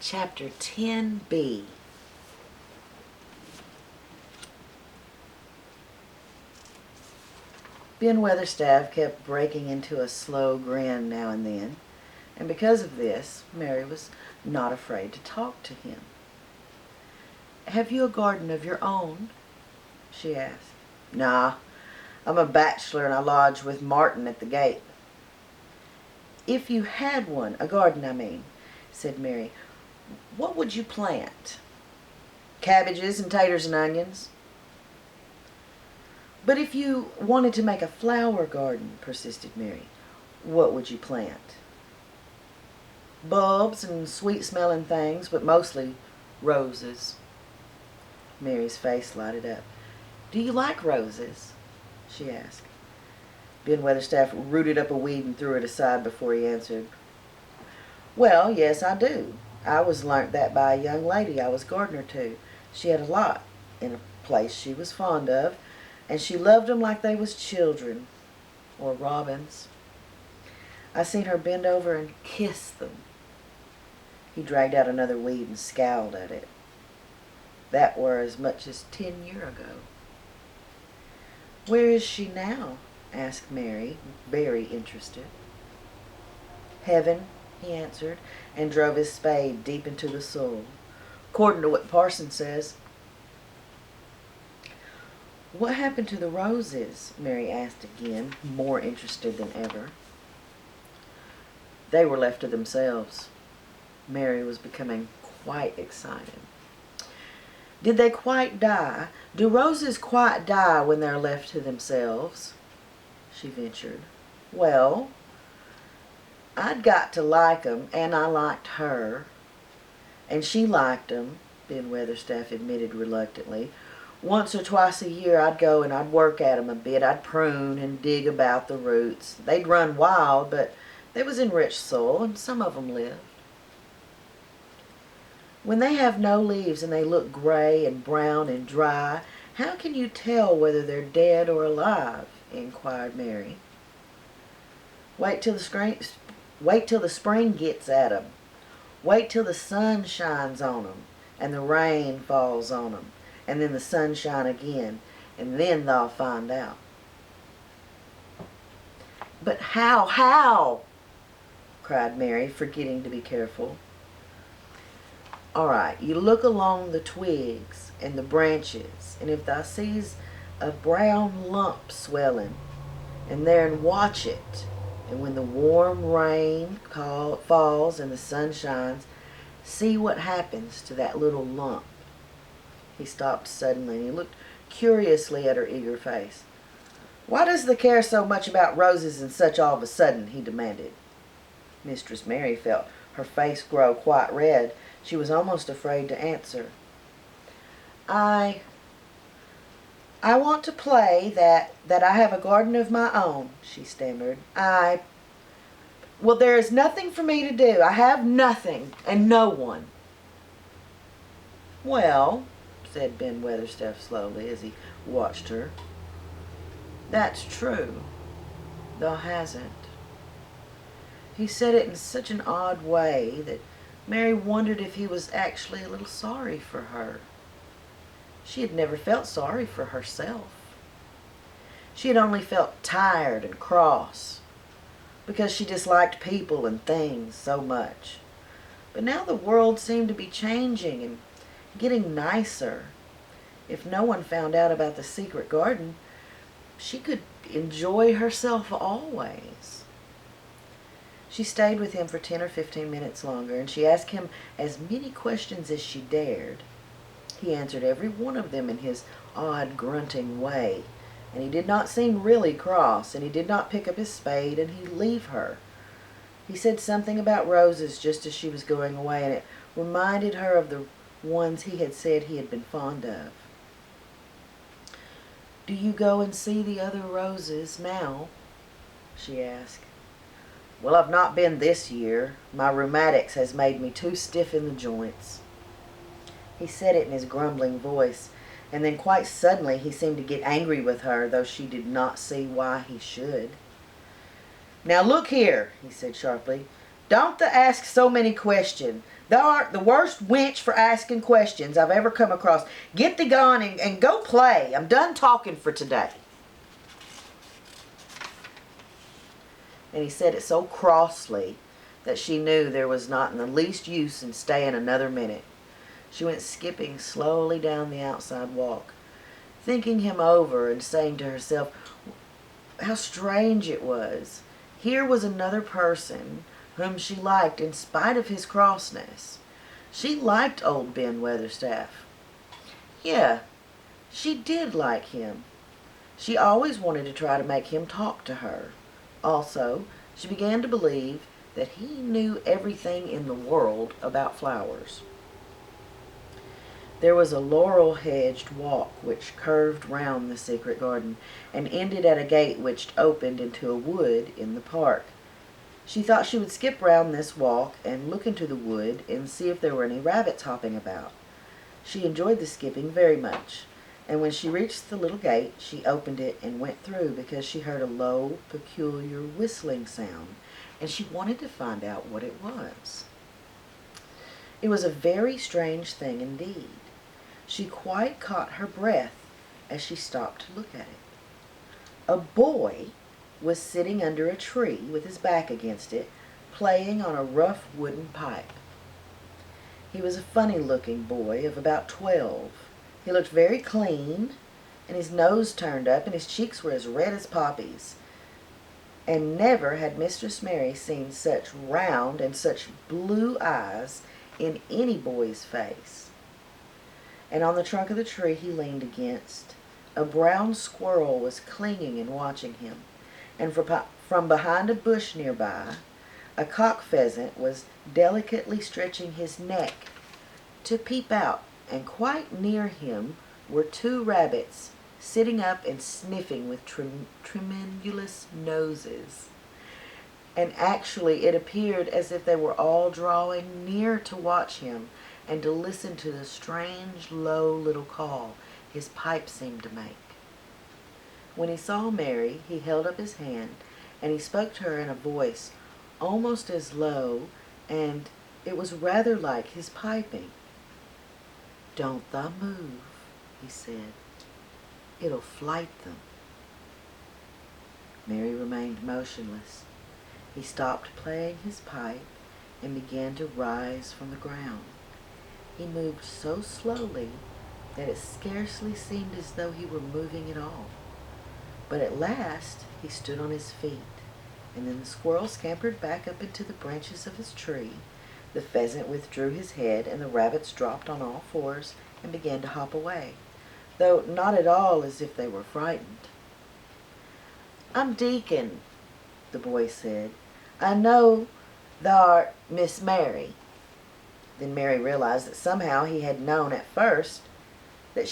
Chapter 10b. Ben Weatherstaff kept breaking into a slow grin now and then, and because of this, Mary was not afraid to talk to him. "Have you a garden of your own?" she asked. "Nah, I'm a bachelor and I lodge with Martin at the gate." "If you had one, a garden I mean," said Mary, "what would you plant?" "Cabbages and taters and onions." "But if you wanted to make a flower garden," persisted Mary, "what would you plant?" "Bulbs and sweet-smelling things, but mostly roses." Mary's face lighted up. "Do you like roses?" she asked. Ben Weatherstaff rooted up a weed and threw it aside before he answered. "Well, yes, I do. I was learnt that by a young lady I was gardener to. She had a lot in a place she was fond of, and she loved 'em like they was children, or robins. I seen her bend over and kiss them." He dragged out another weed and scowled at it. "That were as much as 10 year ago." "Where is she now?" asked Mary, very interested. "Heaven," he answered, and drove his spade deep into the soil. "According to what Parson says." "What happened to the roses?" Mary asked again, more interested than ever. "They were left to themselves." Mary was becoming quite excited. "Did they quite die? Do roses quite die when they're left to themselves?" she ventured. "Well, I'd got to like 'em, and I liked her. And she liked 'em," Ben Weatherstaff admitted reluctantly. "Once or twice a year I'd go and I'd work at 'em a bit. I'd prune and dig about the roots. They'd run wild, but they was in rich soil, and some of 'em lived." "When they have no leaves and they look gray and brown and dry, how can you tell whether they're dead or alive?" inquired Mary. Wait till the spring gets at 'em. Wait till the sun shines on 'em, and the rain falls on 'em, and then the sunshine again, and then they'll find out." "But how?" cried Mary, forgetting to be careful. "All right, you look along the twigs and the branches, and if thou sees a brown lump swelling, and there'n watch it, and when the warm rain falls and the sun shines, see what happens to that little lump." He stopped suddenly, and he looked curiously at her eager face. "Why does thee care so much about roses and such all of a sudden?" he demanded. Mistress Mary felt her face grow quite red. She was almost afraid to answer. I want to play that I have a garden of my own," she stammered. Well, there is nothing for me to do. I have nothing and no one." "Well," said Ben Weatherstaff slowly as he watched her, "that's true. Thou hasn't." He said it in such an odd way that Mary wondered if he was actually a little sorry for her. She had never felt sorry for herself. She had only felt tired and cross because she disliked people and things so much. But now the world seemed to be changing and getting nicer. If no one found out about the secret garden, she could enjoy herself always. She stayed with him for 10 or 15 minutes longer, and she asked him as many questions as she dared. He answered every one of them in his odd grunting way, and he did not seem really cross, and he did not pick up his spade and he'd leave her. He said something about roses just as she was going away, and it reminded her of the ones he had said he had been fond of. "Do you go and see the other roses now?" she asked. "Well, I've not been this year. My rheumatics has made me too stiff in the joints." He said it in his grumbling voice, and then quite suddenly he seemed to get angry with her, though she did not see why he should. "Now look here," he said sharply. Don't thou ask so many questions. Thou art the worst wench for asking questions I've ever come across. Get thee gone and go play. I'm done talking for today. And he said it so crossly that she knew there was not in the least use in staying another minute. She went skipping slowly down the outside walk, thinking him over and saying to herself how strange it was. Here was another person whom she liked in spite of his crossness. She liked old Ben Weatherstaff. Yeah, she did like him. She always wanted to try to make him talk to her. Also, she began to believe that he knew everything in the world about flowers. There was a laurel-hedged walk which curved round the secret garden and ended at a gate which opened into a wood in the park. She thought she would skip round this walk and look into the wood and see if there were any rabbits hopping about. She enjoyed the skipping very much, and when she reached the little gate, she opened it and went through because she heard a low, peculiar whistling sound, and she wanted to find out what it was. It was a very strange thing indeed. She quite caught her breath as she stopped to look at it. A boy was sitting under a tree with his back against it, playing on a rough wooden pipe. He was a funny-looking boy of about 12. He looked very clean, and his nose turned up, and his cheeks were as red as poppies. And never had Mistress Mary seen such round and such blue eyes in any boy's face. And on the trunk of the tree he leaned against, a brown squirrel was clinging and watching him. And from behind a bush nearby, a cock pheasant was delicately stretching his neck to peep out, and quite near him were 2 rabbits sitting up and sniffing with tremulous noses. And actually it appeared as if they were all drawing near to watch him and to listen to the strange low little call his pipe seemed to make. When he saw Mary, he held up his hand, and he spoke to her in a voice almost as low, and it was rather like his piping. "Don't thou move," he said. "It'll flight them." Mary remained motionless. He stopped playing his pipe and began to rise from the ground. He moved so slowly that it scarcely seemed as though he were moving at all. But at last he stood on his feet, and then the squirrel scampered back up into the branches of his tree, the pheasant withdrew his head, and the rabbits dropped on all fours and began to hop away, though not at all as if they were frightened. "I'm Deacon," the boy said. "I know thou art Miss Mary." Then Mary realized that somehow she had known at first that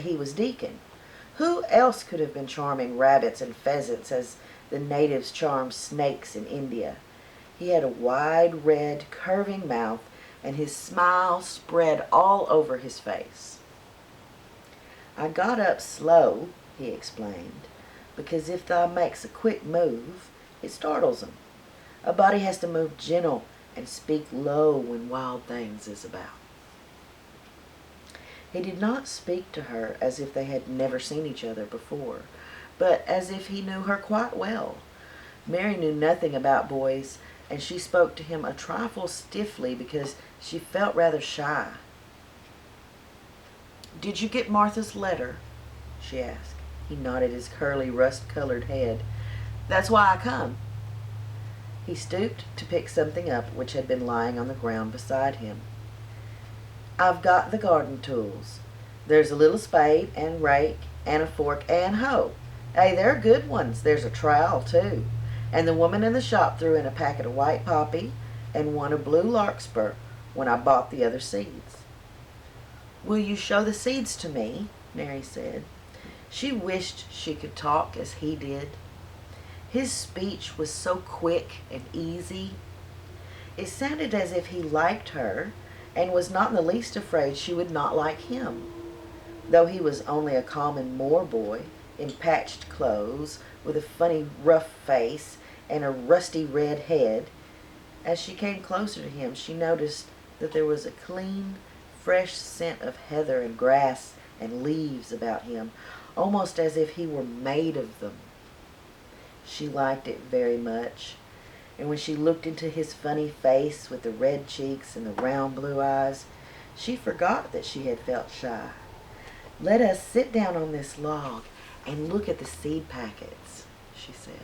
he was Deacon. Who else could have been charming rabbits and pheasants as the natives charm snakes in India? He had a wide, red, curving mouth, and his smile spread all over his face. "I got up slow," he explained, "because if thou makes a quick move, it startles 'em. A body has to move gentle and speak low when wild things is about." He did not speak to her as if they had never seen each other before, but as if he knew her quite well. Mary knew nothing about boys, and she spoke to him a trifle stiffly because she felt rather shy. "Did you get Martha's letter?" she asked. He nodded his curly, rust-colored head. "That's why I come." He stooped to pick something up which had been lying on the ground beside him. "I've got the garden tools. There's a little spade and rake and a fork and hoe. Hey, they're good ones. There's a trowel, too. And the woman in the shop threw in a packet of white poppy and one of blue larkspur when I bought the other seeds." "Will you show the seeds to me?" Mary said. She wished she could talk as he did. His speech was so quick and easy. It sounded as if he liked her and was not in the least afraid she would not like him. Though he was only a common Moor boy, in patched clothes, with a funny rough face and a rusty red head, As she came closer to him, she noticed that there was a clean, fresh scent of heather and grass and leaves about him, almost as if he were made of them. She liked it very much, and when she looked into his funny face with the red cheeks and the round blue eyes, she forgot that she had felt shy. "Let us sit down on this log and look at the seed packets," she said.